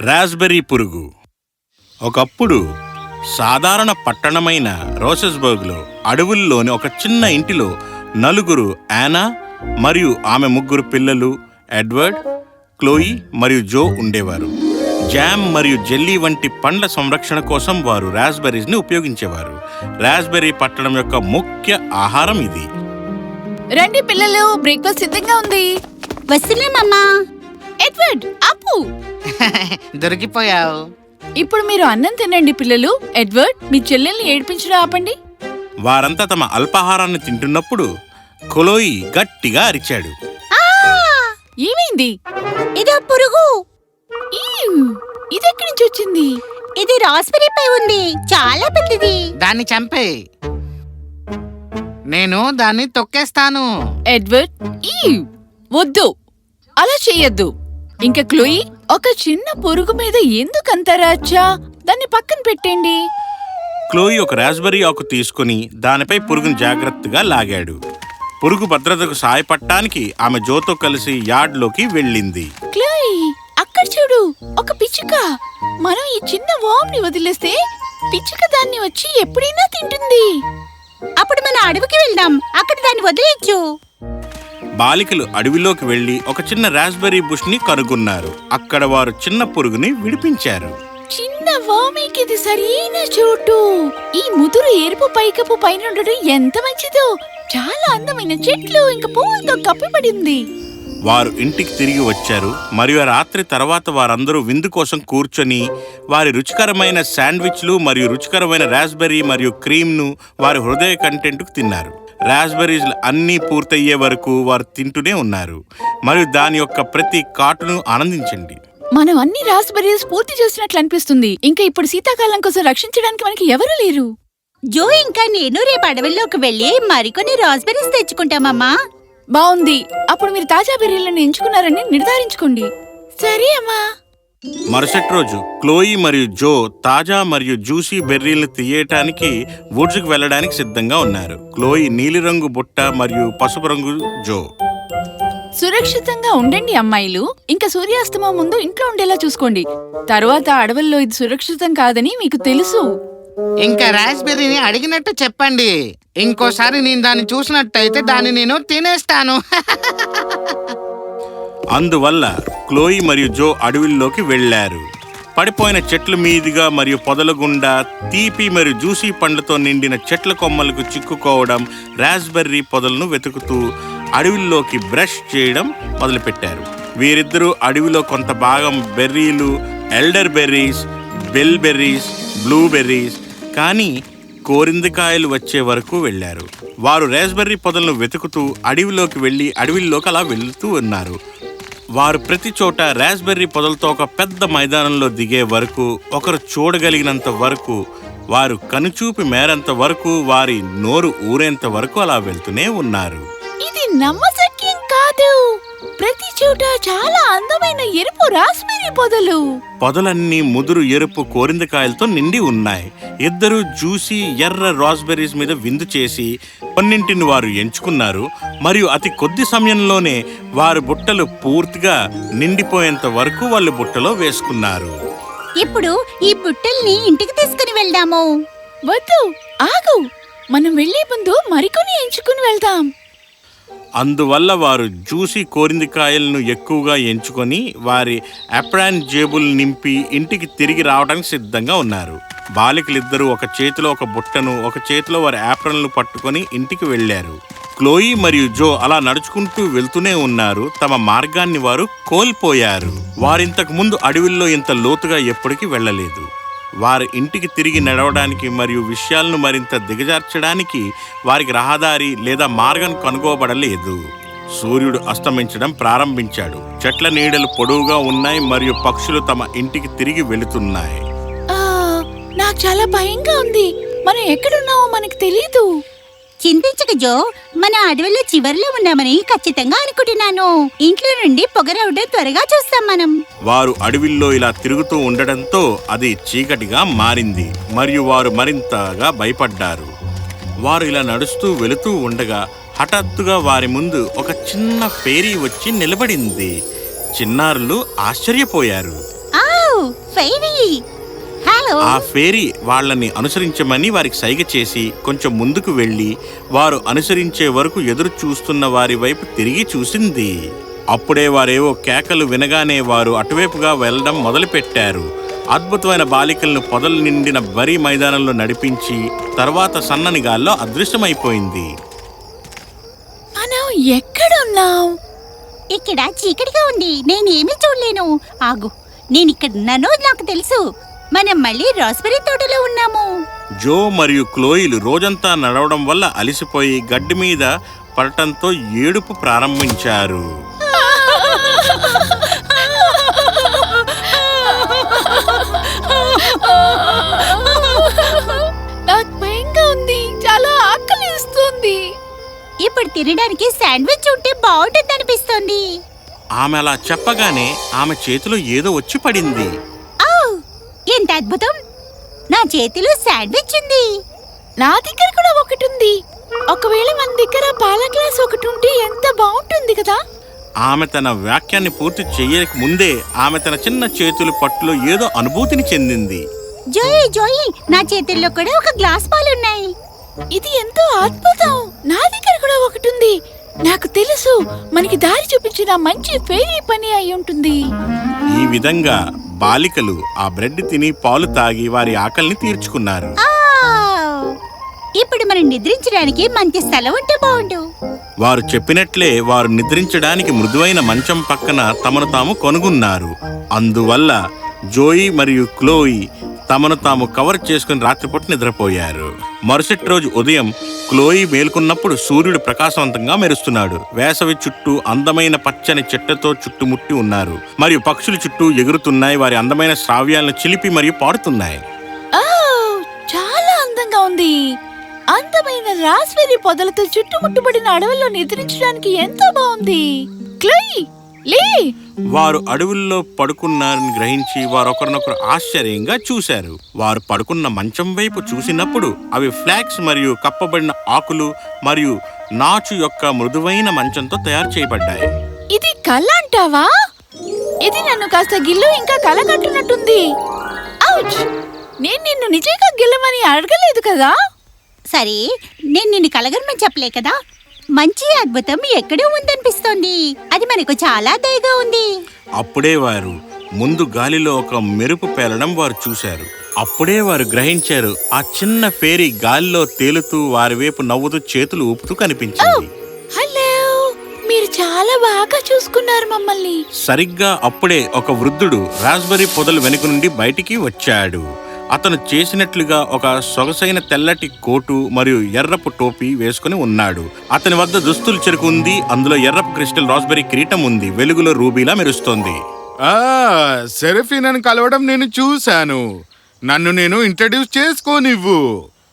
Raspberry పురుగు. ఒకప్పుడు సాధారణ పట్టణమైన రోసెస్బర్గ్లో అడవుల్లోని ఒక చిన్న ఇంటిలో నలుగురు యానా మరియు ఆమె ముగ్గురు పిల్లలు ఎడ్వర్డ్, క్లోయి మరియు జో ఉండేవారు. జామ్ మరియు జెల్లీ వంటి పండ్ల సంరక్షణ కోసం వారు రాస్బెర్రీస్ని ఉపయోగించేవారు. రాస్బెర్రీ పట్టణం యొక్క ముఖ్య ఆహారం ఇది. రండి పిల్లలు, బ్రేక్ఫాస్ట్ సిద్ధంగా ఉంది. వస్తున్నామమ్మా. ఎడ్వర్డ్ ఆపు. దొరికిపోయావు. ఇప్పుడు మీరు అన్నం తినండి పిల్లలు. ఎడ్వర్డ్, మీ చెల్లెల్ని ఏడిపించడం ఆపండి. వారంతా తమ అల్పాహారాన్ని తింటున్నప్పుడు క్లోయి గట్టిగా అరిచాడు. ఏమైంది? ఇదో పురుగు. ఇది ఎక్కడి నుంచి వచ్చింది? ఇది రాస్బెర్రీ పై ఉంది, చాలా పెద్దది. దాన్ని చంపే, నేను దాన్ని తొక్కేస్తాను. ఎడ్వర్డ్, వద్దు, అలా చెయ్యొద్దు. ఇంకా క్లోయి, ఒక చిన్న పురుగు మీద ఎందుకంత రాచ్చా? దాన్ని పక్కన పెట్టండి. క్లోయి ఒక రాస్బెర్రీ ఆకు తీసుకుని దానిపై పురుగును జాగ్రత్తగా లాగాడు. పురుగు భద్రతకు సాయపడటానికి ఆమె జోతో కలిసి యార్డ్లోకి వెళ్ళింది. క్లోయి, అక్కడ చూడు, ఒక పిచ్చుక. మనం ఈ చిన్న వామ్ని వదిలేస్తే పిచ్చుక దాన్ని వచ్చి ఎప్పుడైనా తింటుంది. అప్పుడు మన అడవికి వెళ్దాం, అక్కడ దాన్ని వదిలేయచ్చు. బాలికలు అడవిలోకి వెళ్లి ఒక చిన్న రాస్బెర్రీ బుష్ ని కనుగొన్నారు. అక్కడ వారు చిన్న పురుగుని విడిపించారు. చిన్న వామికి ఇది సరైన చోటు. ఈ ముదురు ఎరుపు పైకప్పు పైన ఉండడం ఎంత మంచిదో. చాలా అందమైన చెట్లు ఇంకా పువ్వులతో కప్పిపడింది. వారు ఇంటికి తిరిగి వచ్చారు మరియు రాత్రి తర్వాత వారందరూ విందు కోసం కూర్చొని వారి రుచికరమైన శాండ్విచ్లు మరియు రుచికరమైన రాస్బెర్రీ మరియు క్రీమ్ను వారి హృదయ కంటెంట్కు తిన్నారు. రాస్బెర్రీస్ అన్నీ పూర్తయ్యే వరకు వారు తింటూనే ఉన్నారు మరియు దాని యొక్క ప్రతి కాటును ఆనందించండి. మనం అన్ని రాస్బెర్రీస్ పూర్తి చేసినట్లు అనిపిస్తుంది. ఇంకా ఇప్పుడు శీతాకాలం కోసం రక్షించడానికి మనకి ఎవరూ లేరు. జో ఇంకా నేను రేపు అడవుల్లోకి వెళ్ళి మరికొన్ని రాస్బెర్రీస్ తెచ్చుకుంటామమ్మా. బాగుంది. అప్పుడు మీరు తాజా బెర్రీలను ఎంచుకున్నారని నిర్ధారించుకోండి. సరే అమ్మా. మరుసటి రోజు క్లోయి మరియు జో తాజా మరియు జ్యూసీ బెర్రీలను తీయటానికి వుడ్స్కు వెళ్ళడానికి సిద్ధంగా ఉన్నారు. క్లోయి నీలిరంగు బుట్ట మరియు పసుపు రంగు జో. సురక్షితంగా ఉండండి అమ్మాయిలు. ఇంకా సూర్యాస్తమం ముందు ఇంట్లో ఉండేలా చూసుకోండి. తరువాత అడవుల్లో ఇది సురక్షితం కాదని మీకు తెలుసు. ఇంకా రాస్బెర్రీని అడిగినట్టు చెప్పండి. ఇంకోసారి నేను దాన్ని చూసినట్టయితే దాన్ని నేను తినేస్తాను. అందువల్ల క్లోయి మరియు జో అడవుల్లోకి వెళ్లారు. పడిపోయిన చెట్ల మీదుగా మరియు పొదల గుండా తీపి మరియు జ్యూసీ పండ్లతో నిండిన చెట్ల కొమ్మలకు చిక్కుకోవడం, రాస్బెర్రీ పొదలను వెతుకుతూ అడవిలోకి బ్రష్ చేయడం మొదలుపెట్టారు. వీరిద్దరూ అడవిలో కొంత భాగం బెర్రీలు, elder berries, bell berries, blue berries, కానీ కోరిందకాయలు వచ్చే వరకు వెళ్లారు. వారు రాస్బెర్రీ పొదలను వెతుకుతూ అడవిలోకి వెళ్లి అడవిలోకి అలా వెళుతూ ఉన్నారు. వారు ప్రతి చోట రాస్బెర్రీ పొదలతో ఒక పెద్ద మైదానంలో దిగే వరకు, ఒకరు చూడగలిగినంత వరకు, వారు కనుచూపి మేరంత వరకు, వారి నోరు ఊరేంత వరకు అలా వెళ్తూనే ఉన్నారు. ఇది నమ్మశక్యం కాదు. ప్రతి చోట చాలా అందమైన ఎరుపు రాస్బెర్రీ పొదలు. పొదలన్నీ ముదురు ఎరుపు కోరిందకాయలతో నిండి ఉన్నాయి. ఇద్దరు జ్యూసీ ఎర్ర రాస్బెర్రీస్ మీద విందు చేసి కొన్నింటిని వారు ఎంచుకున్నారు మరియు అతి కొద్ది సమయంలోనే వారి బుట్టలు పూర్తిగా నిండిపోయేంత వరకు వాళ్ళు బుట్టలో వేసుకున్నారు. ఇప్పుడు ఈ బుట్టల్ని ఇంటికి తీసుకుని వెళ్దాము. వద్దు, ఆగు. మనం వెళ్లే ముందు మరికొన్ని ఎంచుకుని వెళ్దాం. అందువల్ల వారు జ్యూసీ కోరిందకాయలను ఎక్కువగా ఎంచుకొని వారి అప్రాన్ జేబులు నింపి ఇంటికి తిరిగి రావడానికి సిద్ధంగా ఉన్నారు. బాలికలిద్దరూ ఒక చేతిలో ఒక బుట్టను, ఒక చేతిలో వారి యాప్రన్లు పట్టుకొని ఇంటికి వెళ్లారు. క్లోయి మరియు జో అలా నడుచుకుంటూ వెళ్తూనే ఉన్నారు. తమ మార్గాన్ని వారు కోల్పోయారు. వారింతకు ముందు అడవిలో ఇంత లోతుగా ఎప్పటికీ వెళ్ళలేదు. వారి ఇంటికి తిరిగి నడవడానికి మరియు విషయాలను మరింత దిగజార్చడానికి వారికి రహదారి లేదా మార్గం కనుగోబడలేదు. సూర్యుడు అస్తమించడం ప్రారంభించాడు. చెట్ల నీడలు పొడవుగా ఉన్నాయి మరియు పక్షులు తమ ఇంటికి తిరిగి వెళుతున్నాయి. నాకు చాలా భయంగా ఉంది. మనం ఎక్కడున్నామో మనకు తెలీదు. చింతించక జో, మన అడవిలో చివరిలో ఉన్నామని ఖచ్చితంగా అనుకుంటున్నాను. ఇంట్లో నుండి పొగ రావడం త్వరగా చూస్తాం మనం. వారు అడవిలో ఇలా తిరుగుతూ ఉండడంతో అది చీకటిగా మారింది మరియు వారు మరింతగా భయపడ్డారు. వారు ఇలా నడుస్తూ వెళుతూ ఉండగా హఠాత్తుగా వారి ముందు ఒక చిన్న ఫేరీ వచ్చి నిలబడింది. చిన్నారులు ఆశ్చర్యపోయారు. ఆవ్! ఫెయిరీ. హలో. ఆ ఫేరీ వాళ్ళని అనుసరించమని వారికి సైగ చేసి కొంచెం ముందుకు వెళ్ళి వారు అనుసరించే వరకు ఎదురు చూస్తున్న వారి వైపు తిరిగి చూసింది. అప్పుడే వారేవో కేకలు వినగానే వారు అటువైపుగా వెళ్ళడం మొదలుపెట్టారు. అద్భుతమైన బాలికలను పొదలు నిండిన బరీ మైదానంలో నడిపించి తర్వాత సన్నని గాల్లో అదృశ్యమైపోయింది. మనం ఎక్కడున్నాం? ఇక్కడ చీకటిగా ఉంది, నేనేమీ చూడలేను. ఆగు, నేనిక్కడున్నానో నాకు తెలుసు. మనం మళ్ళీ రాస్బెర్రీ తోటలో ఉన్నాము. జో మరియు క్లోయిలు రోజంతా నడవడం వల్ల అలసిపోయి గడ్డి మీద పడటంతో ఏడుపు ప్రారంభించారు. నాకు భయంగా ఉంది, చాలా ఆకలిస్తుంది. ఇప్పుడు తినడానికి శాండ్విచ్ ఉంటే బాగుంటుందనిపిస్తోంది. ఆమె అలా చెప్పగానే ఆమె చేతిలో ఏదో వచ్చి పడింది. ఎంత అద్భుతం! నా చేతిలో శాండ్విచ్ ఉంది. నా దగ్గర కూడా ఒకటి ఉంది. ఒకవేళ మన దగ్గర పాల గ్లాస్ ఒకటి ఉంటే ఎంత బాగుంటుంది కదా. ఆమె తన వాక్యాన్ని పూర్తి చెయ్యక ముందే ఆమె తన చిన్న చేతుల పట్టులో ఏదో అనుభూతిని చెందింది. జోయి, నా చేతుల్లో కూడా ఒక గ్లాస్ పాలున్నాయి. ఇది ఎంతో అద్భుతం. నా దగ్గర కూడా ఒకటి ఉంది. నాకు తెలుసు, మనకి దారి చూపించిన మంచి ఫెయిరీ పని అయి ఉంటుంది. ఈ విధంగా బాలికలు ఆ బ్రెడ్ తిని పాలు తాగి వారి ఆకలిని తీర్చుకున్నారు. ఇప్పుడు మనం నిద్రించడానికి మంచి స్థలం ఉంటే బాగుండు. వారు చెప్పినట్లే వారు నిద్రించడానికి మృదువైన మంచం పక్కన తమను తాము కొనుగొన్నారు. అందువల్ల జోయి మరియు క్లోయి తమను తాము కవర్ చేసుకుని రాత్రిపూట నిద్రపోయారు. మరుసటి రోజు ఉదయం క్లోయి మేల్కొన్నప్పుడు సూర్యుడు ప్రకాశవంతంగా మెరుస్తున్నాడు. వేసవి చుట్టూ అందమైన పచ్చని చెట్లతో చుట్టుముట్టి ఉన్నారు మరియు పక్షులు చుట్టూ ఎగురుతున్నాయి. వారి అందమైన శ్రావ్యాలను చిలిపి మరియు పాడుతున్నాయి. చాలా అందంగా ఉంది. అందమైన రాస్బెర్రీ పొదలతో చుట్టుముట్టుబడిన అడవుల్లో నిద్రించడానికి ఎంతో బాగుంది. క్లోయి, లే. వారు అడవుల్లో పడుకున్నారని గ్రహించి వారొకరినొకరు ఆశ్చర్యంగా చూశారు. వారు పడుకున్న మంచం వైపు చూసినప్పుడు అవి ఫ్లాక్స్ మరియు కప్పబడిన ఆకులు మరియు నాచు యొక్క మృదువైన మంచంతో తయారు చేయబడ్డాయి. ఇది కళ అంటావా? ఇది నన్ను కాస్త గిల్లు ఇంకా కళ కట్టున్నట్టుంది. ఔచ్! నేను నిన్ను నిజంగా గిల్లమని అడగలేదు కదా. సరే, నేను నిన్ను కలగరమని చెప్పలే కదా. మంచి అద్భుతం ఎక్కడో ఉందనిపిస్తోంది. అది మనకు చాలా దయగా ఉంది. అప్పుడే వారు ముందు గాలిలో ఒక మెరుపు పేలడం వారు చూశారు. అప్పుడే వారు గ్రహించారు ఆ చిన్న ఫేరీ గాలిలో తేలుతూ వారి వైపు నవ్వుతూ చేతులు ఊపుతూ కనిపించింది. హలో, మీరు చాలా బాగా చూసుకున్నారు మమ్మల్ని. సరిగ్గా అప్పుడే ఒక వృద్ధుడు రాస్బెర్రీ పొదలు వెనుక నుండి బయటికి వచ్చాడు. అతను చేసినట్లుగా ఒక సొగసైన తెల్లటి కోటు మరియు ఎర్రపు టోపీ వేసుకుని ఉన్నాడు. అతని వద్ద దుస్తులు చెరుకు ఉంది. అందులో ఎర్రపు క్రిస్టల్ రాస్బెర్రీ కిరీటం ఉంది. వెలుగులో రూబీలా మెరుస్తోంది. సెరఫీనని కలవడం నేను చూశాను. నన్ను నేను ఇంట్రడ్యూస్ చేసుకోనివ్వు.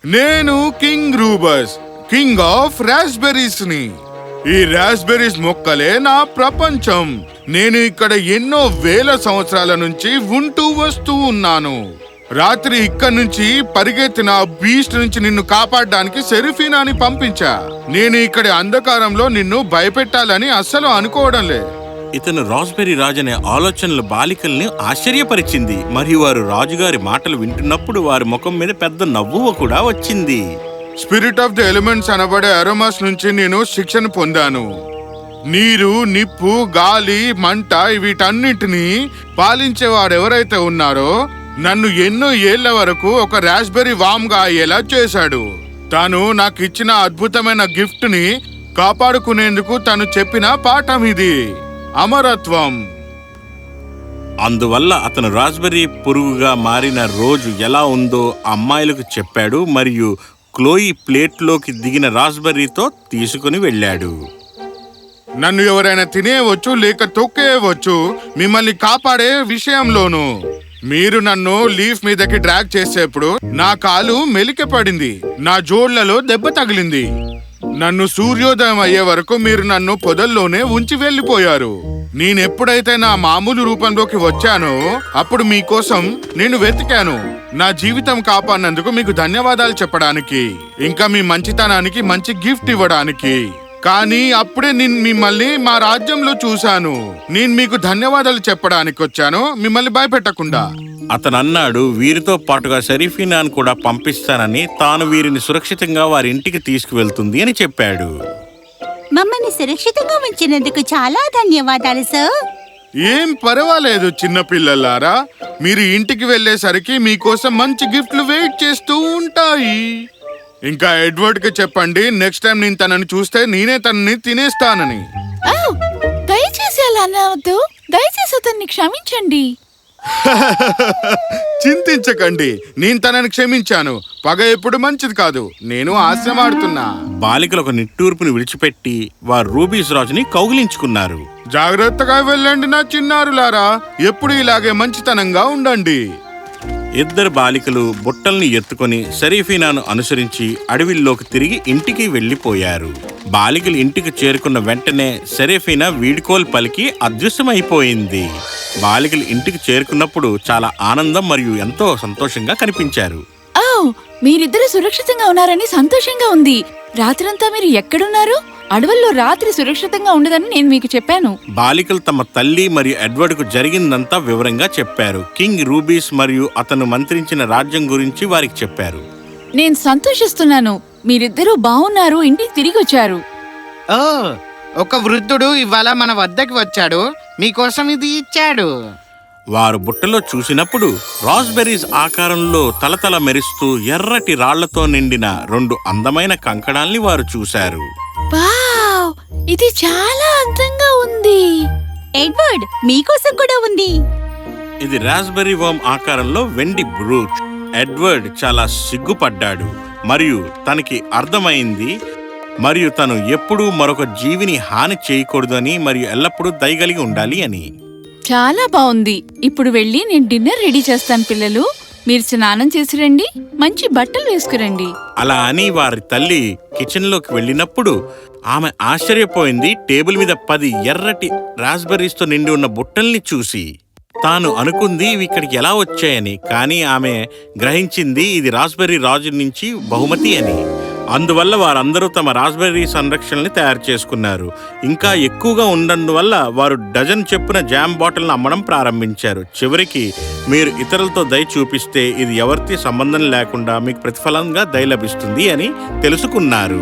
నేను కింగ్ రూబస్, కింగ్ ఆఫ్ రాస్బెర్రీస్ ని. ఈ రాస్బెర్రీస్ మొక్కలే నా ప్రపంచం. నేను ఇక్కడ ఎన్నో వేల సంవత్సరాల నుంచి ఉంటూ వస్తూ ఉన్నాను. రాత్రి ఇక్కడి నుంచి పరిగెత్తిన బీస్ట్ నుంచి నిన్ను కాపాడడానికి సెరఫీనాని పంపించా. నేను ఇక్కడి అంధకారంలో నిన్ను భయపెట్టాలని అస్సలు అనుకోవడం లే. ఇతను రాస్బెర్రీ రాజు అనే ఆలోచనలు బాలికల్ని ఆశ్చర్యపరిచింది మరియు వారు రాజుగారి మాటలు వింటున్నప్పుడు వారి ముఖం మీద పెద్ద నవ్వు కూడా వచ్చింది. స్పిరిట్ ఆఫ్ ది ఎలిమెంట్స్ అనబడే అరోమాస్ నుంచి నేను శిక్షణ పొందాను. నీరు, నిప్పు, గాలి, మంట వీటన్నిటినీ పాలించేవాడెవరైతే ఉన్నారో నన్ను ఎన్నో ఏళ్ల వరకు ఒక రాస్బెర్రీ వామ్గా అయ్యేలా చేశాడు. తాను నాకు ఇచ్చిన అద్భుతమైన గిఫ్ట్ ని కాపాడుకునేందుకు తను చెప్పిన పాఠం ఇది, అమరత్వం. అందువల్ల అతను రాస్బెర్రీ పురుగుగా మారిన రోజు ఎలా ఉందో అమ్మాయిలకు చెప్పాడు మరియు క్లోయి ప్లేట్లోకి దిగిన రాస్బెర్రీతో తీసుకుని వెళ్ళాడు. నన్ను ఎవరైనా తినేయవచ్చు లేక తొక్కేయవచ్చు, మిమ్మల్ని కాపాడే విషయంలోను. మీరు నన్ను లీఫ్ మీదకి డ్రాగ్ చేసేప్పుడు నా కాలు మెలిక పడింది, నా జోళ్లలో దెబ్బ తగిలింది. నన్ను సూర్యోదయం అయ్యే వరకు మీరు నన్ను పొదల్లోనే ఉంచి వెళ్ళిపోయారు. నేనెప్పుడైతే నా మామూలు రూపంలోకి వచ్చానో అప్పుడు మీకోసం నేను వెతికాను. నా జీవితం కాపాడినందుకు మీకు ధన్యవాదాలు చెప్పడానికి, ఇంకా మీ మంచితనానికి మంచి గిఫ్ట్ ఇవ్వడానికి. కానీ అప్పుడే నేను మిమ్మల్ని మా రాజ్యంలో చూశాను. నేను మీకు ధన్యవాదాలు చెప్పడానికి వచ్చాను, మిమ్మల్ని భయపెట్టకుండా. అతను అన్నాడు వీరితో పాటుగా సెరీఫినాను కూడా పంపిస్తానని, తాను వీరిని సురక్షితంగా వారి ఇంటికి తీసుకువెళ్తుంది అని చెప్పాడు. మమ్మల్ని సురక్షితంగా ఉంచినందుకు చాలా ధన్యవాదాలు సార్. ఏం పర్వాలేదు చిన్నపిల్లలారా, మీరు ఇంటికి వెళ్ళేసరికి మీకోసం మంచి గిఫ్ట్లు వెయిట్ చేస్తూ ఉంటాయి. ఇంకా ఎడ్వర్డ్ కి చెప్పండి, నెక్స్ట్ టైం నేను తనని చూస్తే నేనే తనని తినేస్తానని. ఆ, దయచేసి అలా అనవద్దు. దయచేసి అతన్ని క్షమించండి. చింతించకండి, నేను తనని క్షమించాను. పగ ఎప్పుడు మంచిది కాదు. నేను ఆశమాడుతున్నా. బాలికలు ఒక నిట్టూర్పుని విడిచిపెట్టి వారు రూబీస్ రాజుని కౌగిలించుకున్నారు. జాగ్రత్తగా వెళ్ళండి నా చిన్నారులారా, ఎప్పుడు ఇలాగే మంచితనంగా ఉండండి. ఇద్దరు బాలికలు బుట్టల్ని ఎత్తుకొని సెరీఫినాను అనుసరించి అడవిల్లోకి తిరిగి ఇంటికి వెళ్లిపోయారు. బాలికలు ఇంటికి చేరుకున్న వెంటనే సెరీఫినా వీడ్కోలు పలికి అదృశ్యమైపోయింది. బాలికలు ఇంటికి చేరుకున్నప్పుడు చాలా ఆనందం మరియు ఎంతో సంతోషంగా కనిపించారు. ఓ, మీరిద్దరు సురక్షితంగా ఉన్నారని సంతోషంగా ఉంది. రాత్రంతా మీరు ఎక్కడున్నారు? అడవుల్లో రాత్రి సురక్షితంగా ఉండదని నేను మీకు చెప్పాను. బాలికలు తమ తల్లి మరియు ఎడ్వర్డ్కు జరిగిందంతా వివరంగా చెప్పారు. కింగ్ రూబీస్ మరియు అతను మంత్రించిన రాజ్యం గురించి వారికి చెప్పారు. నేను సంతోషిస్తున్నాను. మీరిద్దరూ బాగున్నారు, ఇంటికి తిరిగి వచ్చారు. ఓ, ఒక వృద్ధుడు ఇవాళ మన వద్దకి వచ్చాడు, మీకోసం ఇది ఇచ్చాడు. వారు బుట్టలో చూసినప్పుడు రాస్బెర్రీస్ ఆకారంలో తలతల మెరుస్తూ ఎర్రటి రాళ్లతో నిండిన 2 అందమైన కంకణాల్ని వారు చూశారు. వావ్, ఇది చాలా అందంగా ఉంది. ఎడ్వర్డ్, మీకోసం కూడా ఉంది. ఇది రాస్బెర్రీ వర్మ్ ఆకారంలో వెండి బ్రూచ్. ఎడ్వర్డ్ చాలా సిగ్గుపడ్డాడు మరియు తనకి అర్థమైంది మరియు తను ఎప్పుడూ మరొక జీవిని హాని చేయకూడదని మరియు ఎల్లప్పుడూ దయగలిగి ఉండాలి అని. చాలా బాగుంది. ఇప్పుడు వెళ్ళి నేను డిన్నర్ రెడీ చేస్తాను. పిల్లలు, మీరు స్నానం చేసి రండి, మంచి బట్టలు వేసుకురండి. అలా అని వారి తల్లి కిచెన్లోకి వెళ్ళినప్పుడు ఆమె ఆశ్చర్యపోయింది టేబుల్ మీద 10 ఎర్రటి రాస్బెర్రీస్తో నిండి ఉన్న బుట్టల్ని చూసి. తాను అనుకుంది ఇవి ఇక్కడికి ఎలా వచ్చాయని, కానీ ఆమె గ్రహించింది ఇది రాస్బెర్రీ రాజు నుంచి బహుమతి అని. అందువల్ల వారందరూ తమ రాస్బెర్రీ సంరక్షణని తయారు చేసుకున్నారు. ఇంకా ఎక్కువగా ఉన్నందువల్ల వారు డజన్ చెప్పున జామ్ బాటిల్ని అమ్మడం ప్రారంభించారు. చివరికి మీరు ఇతరులతో దయ చూపిస్తే ఇది ఎవరితో సంబంధం లేకుండా మీకు ప్రతిఫలంగా దయ లభిస్తుంది అని తెలుసుకున్నారు.